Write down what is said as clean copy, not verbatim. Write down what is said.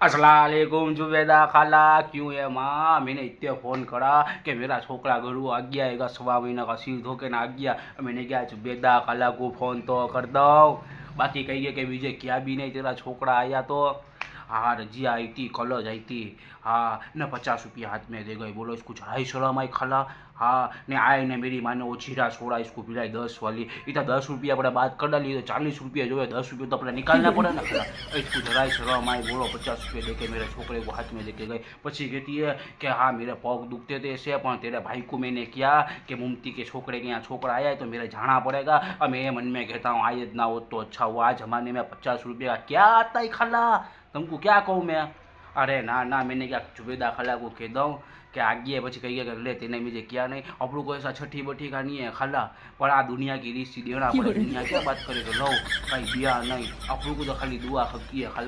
अस्सलामुअलैकुम जुबेदा खाला, क्यों है माँ? मैंने इतने फ़ोन करा कि मेरा छोकरा घरू आ गया है, 6 महीना का सिर धोके ना आ गया। मैंने क्या जुबेदा खाला को फ़ोन तो कर दो। बाकी कहिए कि विजय क्या भी नहीं, तेरा छोकरा आया तो। हाँ रजिया आई थी, कॉलेज आई थी। हाँ ने 50 रुपया हाथ में दे गई, बोलो इसको चढ़ाई शर्म आई खाला। हाँ ने आए ने मेरी माँ ने वो जीरा सोडा इसको पिलाई 10 वाली। इतना 10 रुपया अपने बात कर डाली तो 40 रुपया जो है, 10 रुपये तो अपने निकालना पड़े ना खाला। इसको જરાય શરમ आई, बोलो 50 रुपये देके मेरे छोकरे को हाथ में देके गए। पची कहती है कि हाँ मेरे पग दुखते थे ऐसे, पर तेरे भाई को मैंने किया कि मुमती के छोकरे के यहाँ छोकरा आया है तो मेरे जाना पड़ेगा। अब मैं मन में कहता हूँ आयद ना हो तो अच्छा हुआ, आज जमाने में 50 रुपये का क्या आता है खाला, तुमको क्या कहूँ मैं। अरे ना ना, मैंने क्या जुबेदा खाला को कह दूँ कि आगे પછી कहिए कि ले तेने मुझे किया नहीं, આપણું કોઈ ऐसा छठी बठी का नहीं है खाला। पर आ दुनिया की रीत सी देना पड़े, दुनिया क्या बात करे कि लो कहीं दिया नहीं, આપણું को तो खाली दुआ खकी है खाला।